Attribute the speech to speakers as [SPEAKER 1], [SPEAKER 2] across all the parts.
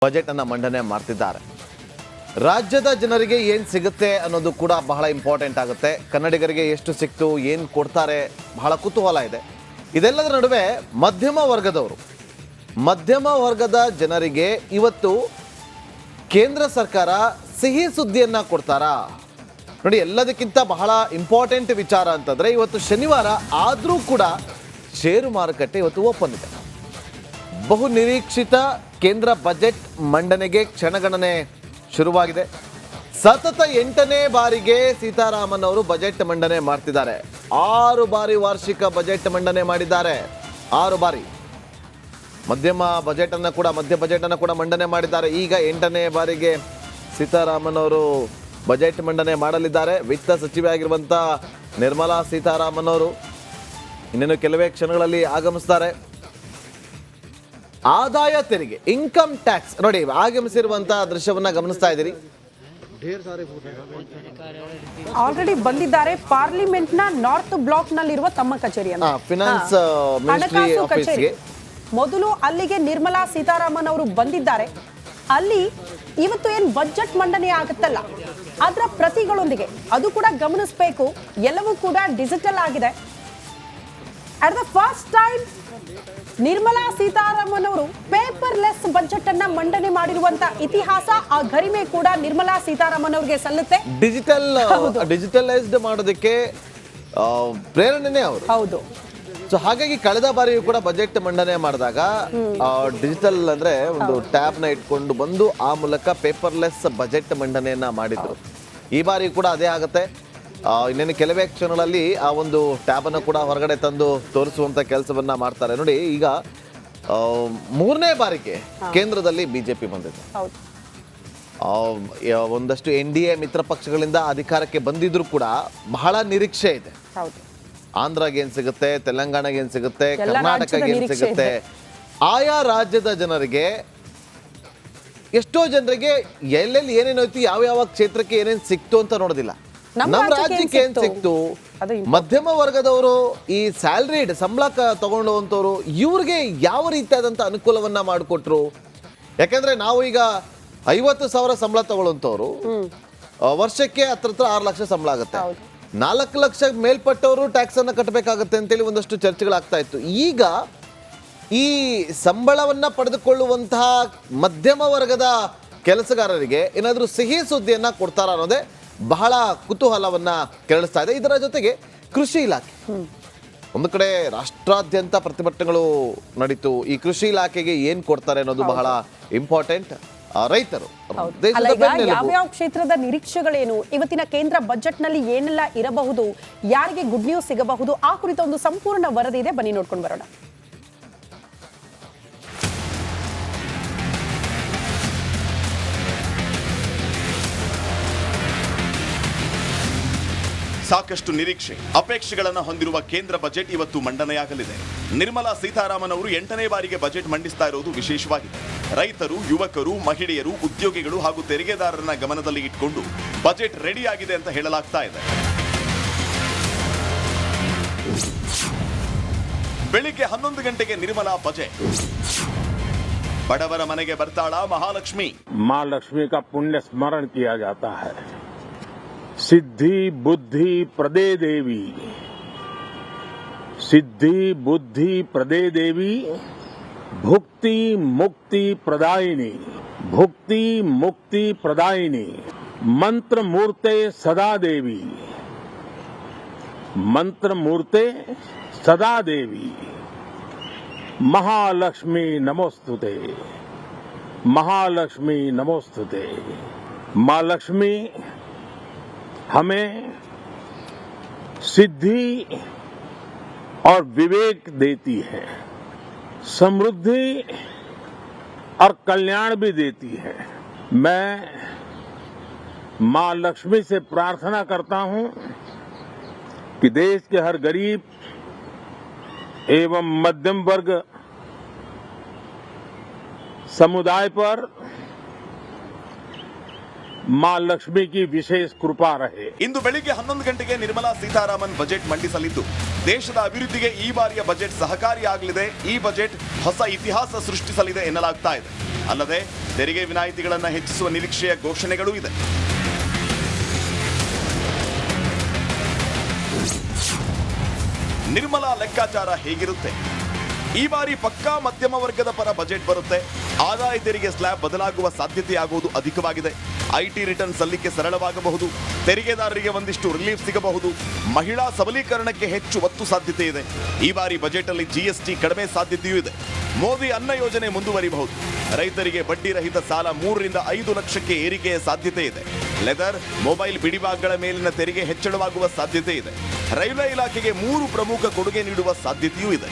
[SPEAKER 1] Budget ಅನ್ನು ಮಂಡನೆ ಮಾಡ್ತಿದ್ದಾರೆ. ರಾಜ್ಯದ ಜನರಿಗೆ ಏನು ಸಿಗುತ್ತೆ ಅನ್ನೋದು ಕೂಡ ಬಹಳ ಇಂಪಾರ್ಟೆಂಟ್ ಆಗುತ್ತೆ. ಕನ್ನಡಿಗರಿಗೆ ಎಷ್ಟು ಸಿಕ್ತು, ಏನು ಕೊಡ್ತಾರೆ, ಬಹಳ ಕುತೂಹಲ ಇದೆ. ಇದೆಲ್ಲದರ ನಡುವೆ ಮಧ್ಯಮ ವರ್ಗದ ಜನರಿಗೆ ಇವತ್ತು ಕೇಂದ್ರ ಸರ್ಕಾರ ಸಿಹಿ ಸುದ್ದಿಯನ್ನ ಕೊಡ್ತಾರಾ? ನೋಡಿ, ಎಲ್ಲದಕ್ಕಿಂತ ಬಹಳ ಇಂಪಾರ್ಟೆಂಟ್ ವಿಚಾರ ಅಂತಂದ್ರೆ ಇವತ್ತು ಶನಿವಾರ ಆದರೂ ಕೂಡ ಷೇರು ಮಾರುಕಟ್ಟೆ ಇವತ್ತು ಓಪನ್ ಇದೆ. ಬಹು ನಿರೀಕ್ಷಿತ ಕೇಂದ್ರ ಬಜೆಟ್ ಮಂಡನೆಗೆ ಕ್ಷಣಗಣನೆ ಶುರುವಾಗಿದೆ. ಸತತ 8ನೇ ಬಾರಿಗೆ ಸೀತಾರಾಮನ್ ಅವರು ಬಜೆಟ್ ಮಂಡನೆ ಮಾಡ್ತಿದ್ದಾರೆ. 6 ಬಾರಿ ವಾರ್ಷಿಕ ಬಜೆಟ್ ಮಂಡನೆ ಮಾಡಿದ್ದಾರೆ. 6 ಬಾರಿ ಮಧ್ಯ ಬಜೆಟ್ ಅನ್ನು ಕೂಡ ಮಂಡನೆ ಮಾಡಿದ್ದಾರೆ. ಈಗ 8ನೇ ಬಾರಿಗೆ ಸೀತಾರಾಮನ್ ಅವರು ಬಜೆಟ್ ಮಂಡನೆ ಮಾಡಲಿದ್ದಾರೆ. ವಿತ್ತ ಸಚಿವೆ ಆಗಿರುವಂಥ ನಿರ್ಮಲಾ ಸೀತಾರಾಮನ್ ಅವರು ಇನ್ನೇನು ಕೆಲವೇ ಕ್ಷಣಗಳಲ್ಲಿ ಆಗಮಿಸ್ತಾರೆ. ಆದಾಯ ತೆರಿಗೆ, ಇನ್ಕಮ್ ಟ್ಯಾಕ್ಸ್ ನೋಡಿ ಆಗಮಿಸಿರುವಂತಹ ದೃಶ್ಯವನ್ನ ಗಮನಿಸ್ತಾ ಇದ್ದೀರಿ.
[SPEAKER 2] ಆಲ್ರೆಡಿ ಬಂದಿದ್ದಾರೆ. ಪಾರ್ಲಿಮೆಂಟ್ ನ ನಾರ್ತ್ ಬ್ಲಾಕ್ ನಲ್ಲಿರುವ ತಮ್ಮ ಕಚೇರಿಯನ್ನು
[SPEAKER 1] ಫಿನಾನ್ಸ್ ಮಿನಿಸ್ಟ್ರಿ ಆಫೀಸ್ಗೆ
[SPEAKER 2] ಮೊದಲು ಅಲ್ಲಿಗೆ ನಿರ್ಮಲಾ ಸೀತಾರಾಮನ್ ಅವರು ಬಂದಿದ್ದಾರೆ. ಅಲ್ಲಿ ಇವತ್ತು ಏನ್ ಬಜೆಟ್ ಮಂಡನೆ ಆಗುತ್ತಲ್ಲ ಅದರ ಪ್ರತಿಗಳೊಂದಿಗೆ ಅದು ಕೂಡ ಗಮನಿಸಬೇಕು. ಎಲ್ಲವೂ ಕೂಡ ಡಿಜಿಟಲ್ ಆಗಿದೆ. At the first time Nirmala Sitharaman ಅವರು ಪೇಪರ್ಲೆಸ್ ಬಜೆಟ್ ಅನ್ನ ಮಂಡನೆ ಮಾಡಿರುವಂತ ಇತಿಹಾಸ, ಆ ಗರಿಮೆ ಕೂಡ ನಿರ್ಮಲಾ ಸೀತಾರಾಮನ್ ಅವರಿಗೆ ಸಲ್ಲುತ್ತೆ.
[SPEAKER 1] ಡಿಜಿಟಲೈಸ್ಡ್ ಮಾಡೋದಕ್ಕೆ ಪ್ರೇರಣೆನೇ ಅವರು.
[SPEAKER 2] ಹೌದು.
[SPEAKER 1] ಸೊ ಹಾಗಾಗಿ ಕಳೆದ ಬಾರಿಯೂ ಕೂಡ ಬಜೆಟ್ ಮಂಡನೆ ಮಾಡಿದಾಗ ಡಿಜಿಟಲ್ ಅಂದ್ರೆ ಒಂದು ಟ್ಯಾಬ್ ನ ಇಟ್ಕೊಂಡು ಬಂದು ಆ ಮೂಲಕ ಪೇಪರ್ಲೆಸ್ ಬಜೆಟ್ ಮಂಡನೆಯನ್ನ ಮಾಡಿದ್ರು. ಈ ಬಾರಿ ಕೂಡ ಅದೇ ಆಗುತ್ತೆ. ಇನ್ನೇನು ಕೆಲವೇ ಕ್ಷಣಗಳಲ್ಲಿ ಆ ಒಂದು ಟ್ಯಾಬ್ ಅನ್ನು ಕೂಡ ಹೊರಗಡೆ ತಂದು ತೋರಿಸುವಂತ ಕೆಲಸವನ್ನ ಮಾಡ್ತಾರೆ. ನೋಡಿ, ಈಗ 3ನೇ ಬಾರಿಗೆ ಕೇಂದ್ರದಲ್ಲಿ ಬಿಜೆಪಿ ಬಂದಿದೆ. ಒಂದಷ್ಟು NDA ಮಿತ್ರ ಪಕ್ಷಗಳಿಂದ ಅಧಿಕಾರಕ್ಕೆ ಬಂದಿದ್ರು ಕೂಡ ಬಹಳ ನಿರೀಕ್ಷೆ ಇದೆ. ಆಂಧ್ರಗೆ ಏನ್ ಸಿಗುತ್ತೆ, ತೆಲಂಗಾಣಗೆ ಏನ್ ಸಿಗುತ್ತೆ, ಕರ್ನಾಟಕಗೆ ಏನ್ ಸಿಗುತ್ತೆ, ಆಯಾ ರಾಜ್ಯದ ಜನರಿಗೆ ಎಷ್ಟೋ ಜನರಿಗೆ ಎಲ್ಲೆಲ್ಲಿ ಏನೇನು ಹೋಯ್ತು, ಯಾವ ಕ್ಷೇತ್ರಕ್ಕೆ ಏನೇನು ಸಿಕ್ತು ಅಂತ ನೋಡೋದಿಲ್ಲ. ನಮ್ಮ ರಾಜ್ಯಕ್ಕೆ ಏನ್ ಸಿಕ್ತು, ಮಧ್ಯಮ ವರ್ಗದವರು ಈ ಸ್ಯಾಲ್ರಿಡ್ ಸಂಬಳ ತಗೊಂಡಂತವ್ರು ಇವ್ರಿಗೆ ಯಾವ ರೀತಿಯಾದಂತ ಅನುಕೂಲವನ್ನ ಮಾಡಿಕೊಟ್ರು. ಯಾಕಂದ್ರೆ ನಾವು ಈಗ 50,000 ಸಂಬಳ ತಗೊಳ್ಳೋಂಥವ್ರು ವರ್ಷಕ್ಕೆ ಹತ್ರ 6 ಲಕ್ಷ ಸಂಬಳ ಆಗುತ್ತೆ. 4 ಲಕ್ಷ ಮೇಲ್ಪಟ್ಟವರು ಟ್ಯಾಕ್ಸ್ ಅನ್ನ ಕಟ್ಟಬೇಕಾಗತ್ತೆ ಅಂತೇಳಿ ಒಂದಷ್ಟು ಚರ್ಚೆಗಳಾಗ್ತಾ ಇತ್ತು. ಈಗ ಈ ಸಂಬಳವನ್ನ ಪಡೆದುಕೊಳ್ಳುವಂತಹ ಮಧ್ಯಮ ವರ್ಗದ ಕೆಲಸಗಾರರಿಗೆ ಏನಾದರೂ ಸಿಹಿ ಸುದ್ದಿಯನ್ನ ಕೊಡ್ತಾರ ಅನ್ನೋದೇ ಬಹಳ ಕುತೂಹಲವನ್ನ ಕೆರಳಿಸ್ತಾ ಇದೆ. ಇದರ ಜೊತೆಗೆ ಕೃಷಿ ಇಲಾಖೆ ಒಂದು ಕಡೆ ರಾಷ್ಟ್ರಾದ್ಯಂತ ಪ್ರತಿಭಟನೆಗಳು ನಡೀತು. ಈ ಕೃಷಿ ಇಲಾಖೆಗೆ ಏನ್ ಕೊಡ್ತಾರೆ ಅನ್ನೋದು ಬಹಳ ಇಂಪಾರ್ಟೆಂಟ್. ರೈತರು
[SPEAKER 2] ಯಾವ್ಯಾವ ಕ್ಷೇತ್ರದ ನಿರೀಕ್ಷೆಗಳೇನು, ಇವತ್ತಿನ ಕೇಂದ್ರ ಬಜೆಟ್ ನಲ್ಲಿ ಏನೆಲ್ಲ ಇರಬಹುದು, ಯಾರಿಗೆ ಗುಡ್ ನ್ಯೂಸ್ ಸಿಗಬಹುದು, ಆ ಕುರಿತ ಒಂದು ಸಂಪೂರ್ಣ ವರದಿ ಇದೆ. ಬನ್ನಿ ನೋಡ್ಕೊಂಡು ಬರೋಣ.
[SPEAKER 3] ಸಾಕಷ್ಟು ನಿರೀಕ್ಷೆ ಅಪೇಕ್ಷೆಗಳನ್ನು ಹೊಂದಿರುವ ಕೇಂದ್ರ ಬಜೆಟ್ ಇವತ್ತು ಮಂಡನೆಯಾಗಲಿದೆ. ನಿರ್ಮಲಾ ಸೀತಾರಾಮನ್ ಅವರು 8ನೇ ಬಾರಿಗೆ ಬಜೆಟ್ ಮಂಡಿಸ್ತಾ ಇರೋದು ವಿಶೇಷವಾಗಿದೆ. ರೈತರು, ಯುವಕರು, ಮಹಿಳೆಯರು, ಉದ್ಯೋಗಿಗಳು ಹಾಗೂ ತೆರಿಗೆದಾರರನ್ನ ಗಮನದಲ್ಲಿ ಇಟ್ಕೊಂಡು ಬಜೆಟ್ ರೆಡಿಯಾಗಿದೆ ಅಂತ ಹೇಳಲಾಗ್ತಾ ಇದೆ. ಬೆಳಿಗ್ಗೆ 11 ಗಂಟೆಗೆ ನಿರ್ಮಲಾ ಬಜೆಟ್. ಬಡವರ ಮನೆಗೆ ಬರ್ತಾಳ ಮಹಾಲಕ್ಷ್ಮಿ.
[SPEAKER 4] मां लक्ष्मी का पुण्य स्मरण किया जाता है. सिद्धि बुद्धि प्रदे देवी, सिद्धि बुद्धि प्रदे देवी, भुक्ति मुक्ति प्रदायिनी, भुक्ति मुक्ति प्रदायिनी, मंत्र मूर्ते सदा देवी, मंत्र मूर्ते सदा देवी, महालक्ष्मी नमोस्तुते, महालक्ष्मी नमोस्तुते. मां लक्ष्मी हमें सिद्धि और विवेक देती है, समृद्धि और कल्याण भी देती है. मैं मां लक्ष्मी से प्रार्थना करता हूं कि देश के हर गरीब एवं मध्यम वर्ग समुदाय पर मां लक्ष्मी की विशेष कृपा रहे.
[SPEAKER 3] ಇಂದು ಬೆಳಿಗ್ಗೆ 11 ಗಂಟೆಗೆ ನಿರ್ಮಲಾ ಸೀತಾರಾಮನ್ ಬಜೆಟ್ ಮಂಡಿಸಲಿದ್ದು ದೇಶದ ಅಭಿವೃದ್ಧಿಗೆ ಈ ಬಾರಿಯ ಬಜೆಟ್ ಸಹಕಾರಿಯಾಗಲಿದೆ. ಈ ಬಜೆಟ್ ಹೊಸ ಇತಿಹಾಸ ಸೃಷ್ಟಿಸಲಿದೆ ಎನ್ನಲಾಗ್ತಾ ಇದೆ. ಅಲ್ಲದೆ ತೆರಿಗೆ ವಿನಾಯಿತಿಗಳನ್ನು ಹೆಚ್ಚಿಸುವ ನಿರೀಕ್ಷೆಯ ಘೋಷಣೆಗಳೂ ಇದೆ. ನಿರ್ಮಲಾ ಲೆಕ್ಕಾಚಾರ ಹೇಗಿರುತ್ತೆ? ಈ ಬಾರಿ ಪಕ್ಕಾ ಮಧ್ಯಮ ವರ್ಗದ ಪರ ಬಜೆಟ್ ಬರುತ್ತೆ. ಆದಾಯ ತೆರಿಗೆ ಸ್ಲ್ಯಾಬ್ ಬದಲಾಗುವ ಸಾಧ್ಯತೆಯಾಗುವುದು ಅಧಿಕವಾಗಿದೆ. ಐಟಿ ರಿಟರ್ನ್ ಸಲ್ಲಿಕೆ ಸರಳವಾಗಬಹುದು. ತೆರಿಗೆದಾರರಿಗೆ ಒಂದಿಷ್ಟು ರಿಲೀಫ್ ಸಿಗಬಹುದು. ಮಹಿಳಾ ಸಬಲೀಕರಣಕ್ಕೆ ಹೆಚ್ಚು ಒತ್ತು ಸಾಧ್ಯತೆ ಇದೆ. ಈ ಬಾರಿ ಬಜೆಟ್ ಅಲ್ಲಿ ಜಿಎಸ್ಟಿ ಕಡಿಮೆ ಸಾಧ್ಯತೆಯೂ ಇದೆ. ಮೋದಿ ಅನ್ನ ಯೋಜನೆ ಮುಂದುವರಿಬಹುದು. ರೈತರಿಗೆ ಬಡ್ಡಿ ರಹಿತ ಸಾಲ 3 ರಿಂದ 5 ಲಕ್ಷಕ್ಕೆ ಏರಿಕೆಯ ಸಾಧ್ಯತೆ ಇದೆ. ಲೆದರ್, ಮೊಬೈಲ್ ಬಿಡಿಭಾಗಗಳ ಮೇಲಿನ ತೆರಿಗೆ ಹೆಚ್ಚಳವಾಗುವ ಸಾಧ್ಯತೆ ಇದೆ. ರೈಲ್ವೆ ಇಲಾಖೆಗೆ 3 ಪ್ರಮುಖ ಕೊಡುಗೆ ನೀಡುವ ಸಾಧ್ಯತೆಯೂ ಇದೆ.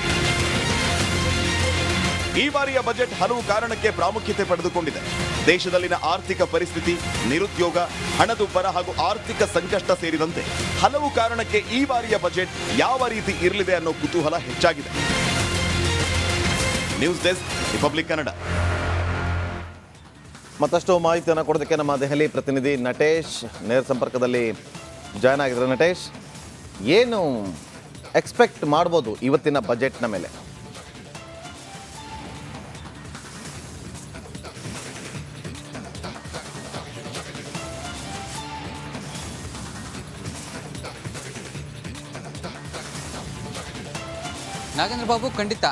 [SPEAKER 3] ಈ ಬಾರಿಯ ಬಜೆಟ್ ಹಲವು ಕಾರಣಕ್ಕೆ ಪ್ರಾಮುಖ್ಯತೆ ಪಡೆದುಕೊಂಡಿದೆ. ದೇಶದಲ್ಲಿನ ಆರ್ಥಿಕ ಪರಿಸ್ಥಿತಿ, ನಿರುದ್ಯೋಗ, ಹಣದುಬ್ಬರ ಹಾಗೂ ಆರ್ಥಿಕ ಸಂಕಷ್ಟ ಸೇರಿದಂತೆ ಹಲವು ಕಾರಣಕ್ಕೆ ಈ ಬಾರಿಯ ಬಜೆಟ್ ಯಾವ ರೀತಿ ಇರಲಿದೆ ಅನ್ನೋ ಕುತೂಹಲ ಹೆಚ್ಚಾಗಿದೆ. News desk, republic Kannada.
[SPEAKER 1] ಮತ್ತಷ್ಟು ಮಾಹಿತಿಯನ್ನು ಕೊಡೋದಕ್ಕೆ ನಮ್ಮ ದೆಹಲಿ ಪ್ರತಿನಿಧಿ ನಟೇಶ್ ನೇರ ಸಂಪರ್ಕದಲ್ಲಿ ಜಾಯ್ನ್ ಆಗಿದ್ದಾರೆ. ನಟೇಶ್, ಏನು ಎಕ್ಸ್ಪೆಕ್ಟ್ ಮಾಡ್ಬೋದು ಇವತ್ತಿನ ಬಜೆಟ್ನ ಮೇಲೆ?
[SPEAKER 5] ನಾಗೇಂದ್ರ ಬಾಬು, ಖಂಡಿತ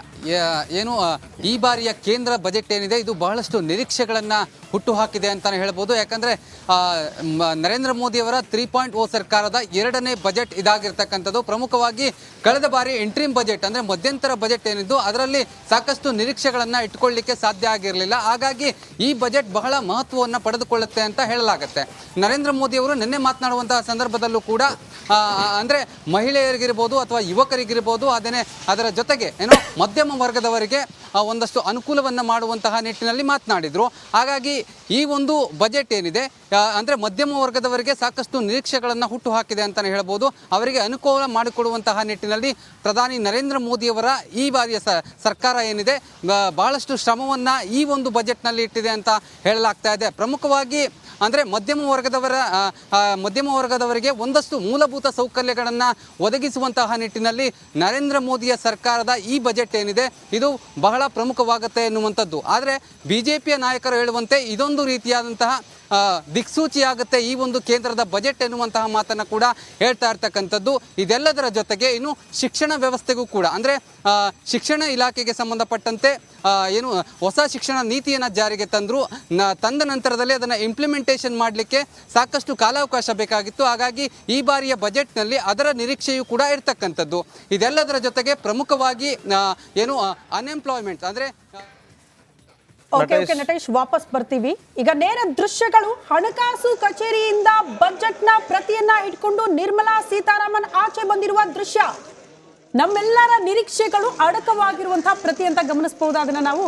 [SPEAKER 5] ಏನು ಈ ಬಾರಿಯ ಕೇಂದ್ರ ಬಜೆಟ್ ಏನಿದೆ ಇದು ಬಹಳಷ್ಟು ನಿರೀಕ್ಷೆಗಳನ್ನು ಹುಟ್ಟುಹಾಕಿದೆ ಅಂತಾನೆ ಹೇಳ್ಬೋದು. ಯಾಕಂದರೆ ನರೇಂದ್ರ ಮೋದಿಯವರ 3.0 ಸರ್ಕಾರದ 2ನೇ ಬಜೆಟ್ ಇದಾಗಿರ್ತಕ್ಕಂಥದ್ದು. ಪ್ರಮುಖವಾಗಿ ಕಳೆದ ಬಾರಿ ಇಂಟ್ರೀಮ್ ಬಜೆಟ್ ಅಂದರೆ ಮಧ್ಯಂತರ ಬಜೆಟ್ ಏನಿದ್ದು ಅದರಲ್ಲಿ ಸಾಕಷ್ಟು ನಿರೀಕ್ಷೆಗಳನ್ನು ಇಟ್ಕೊಳ್ಳಿಕ್ಕೆ ಸಾಧ್ಯ ಆಗಿರಲಿಲ್ಲ. ಹಾಗಾಗಿ ಈ ಬಜೆಟ್ ಬಹಳ ಮಹತ್ವವನ್ನು ಪಡೆದುಕೊಳ್ಳುತ್ತೆ ಅಂತ ಹೇಳಲಾಗುತ್ತೆ. ನರೇಂದ್ರ ಮೋದಿಯವರು ನಿನ್ನೆ ಮಾತನಾಡುವಂತಹ ಸಂದರ್ಭದಲ್ಲೂ ಕೂಡ ಅಂದರೆ ಮಹಿಳೆಯರಿಗಿರ್ಬೋದು ಅಥವಾ ಯುವಕರಿಗಿರ್ಬೋದು ಅದರ ಜೊತೆಗೆ ಏನೋ ಮಧ್ಯಮ ವರ್ಗದವರಿಗೆ ಒಂದಷ್ಟು ಅನುಕೂಲವನ್ನು ಮಾಡುವಂತಹ ನಿಟ್ಟಿನಲ್ಲಿ ಮಾತನಾಡಿದರು. ಹಾಗಾಗಿ ಈ ಒಂದು ಬಜೆಟ್ ಏನಿದೆ ಅಂದರೆ ಮಧ್ಯಮ ವರ್ಗದವರಿಗೆ ಸಾಕಷ್ಟು ನಿರೀಕ್ಷೆಗಳನ್ನು ಹುಟ್ಟು ಹಾಕಿದೆ ಅಂತಲೇ ಹೇಳ್ಬೋದು. ಅವರಿಗೆ ಅನುಕೂಲ ಮಾಡಿಕೊಡುವಂತಹ ನಿಟ್ಟಿನಲ್ಲಿ ಪ್ರಧಾನಿ ನರೇಂದ್ರ ಮೋದಿಯವರ ಈ ಬಾರಿಯ ಸರ್ಕಾರ ಏನಿದೆ ಬಹಳಷ್ಟು ಶ್ರಮವನ್ನು ಈ ಒಂದು ಬಜೆಟ್ನಲ್ಲಿ ಇಟ್ಟಿದೆ ಅಂತ ಹೇಳಲಾಗ್ತಾ ಇದೆ. ಪ್ರಮುಖವಾಗಿ ಅಂದರೆ ಮಧ್ಯಮ ವರ್ಗದವರಿಗೆ ಒಂದಷ್ಟು ಮೂಲಭೂತ ಸೌಕರ್ಯಗಳನ್ನು ಒದಗಿಸುವಂತಹ ನಿಟ್ಟಿನಲ್ಲಿ ನರೇಂದ್ರ ಮೋದಿಯ ಸರ್ಕಾರದ ಈ ಬಜೆಟ್ ಏನಿದೆ ಇದು ಬಹಳ ಪ್ರಮುಖವಾಗುತ್ತೆ ಎನ್ನುವಂಥದ್ದು. ಆದರೆ ಬಿಜೆಪಿಯ ನಾಯಕರು ಹೇಳುವಂತೆ ಇದೊಂದು ರೀತಿಯಾದಂತಹ ದಿಕ್ಸೂಚಿಯಾಗುತ್ತೆ ಈ ಒಂದು ಕೇಂದ್ರದ ಬಜೆಟ್ ಎನ್ನುವಂತಹ ಮಾತನ್ನು ಕೂಡ ಹೇಳ್ತಾ ಇರ್ತಕ್ಕಂಥದ್ದು. ಇದೆಲ್ಲದರ ಜೊತೆಗೆ ಇನ್ನು ಶಿಕ್ಷಣ ವ್ಯವಸ್ಥೆಗೂ ಕೂಡ ಅಂದರೆ ಶಿಕ್ಷಣ ಇಲಾಖೆಗೆ ಸಂಬಂಧಪಟ್ಟಂತೆ ಏನು ಹೊಸ ಶಿಕ್ಷಣ ನೀತಿಯನ್ನು ಜಾರಿಗೆ ತಂದ ನಂತರದಲ್ಲಿ ಅದನ್ನು ಇಂಪ್ಲಿಮೆಂಟೇಷನ್ ಮಾಡಲಿಕ್ಕೆ ಸಾಕಷ್ಟು ಕಾಲಾವಕಾಶ ಬೇಕಾಗಿತ್ತು. ಹಾಗಾಗಿ ಈ ಬಾರಿಯ ಬಜೆಟ್ನಲ್ಲಿ ಅದರ ನಿರೀಕ್ಷೆಯೂ ಕೂಡ ಇರ್ತಕ್ಕಂಥದ್ದು. ಇದೆಲ್ಲದರ ಜೊತೆಗೆ ಪ್ರಮುಖವಾಗಿ ಏನು ಅನ್ಎಂಪ್ಲಾಯ್ಮೆಂಟ್ ಅಂದರೆ
[SPEAKER 2] ಓಕೆ ನಟೇಶ್, ವಾಪಸ್ ಬರ್ತೀವಿ. ಈಗ ನೇರ ದೃಶ್ಯಗಳು ಹಣಕಾಸು ಕಚೇರಿಯಿಂದ ಬಜೆಟ್ನ ಪ್ರತಿಯನ್ನ ಇಟ್ಕೊಂಡು ನಿರ್ಮಲಾ ಸೀತಾರಾಮನ್ ಆಚೆ ಬಂದಿರುವ ದೃಶ್ಯ. ನಮ್ಮೆಲ್ಲರ ನಿರೀಕ್ಷೆಗಳು ಅಡಕವಾಗಿರುವಂತಹ ಪ್ರತಿ ಅಂತ ಗಮನಿಸಬಹುದಾದನ್ನ ನಾವು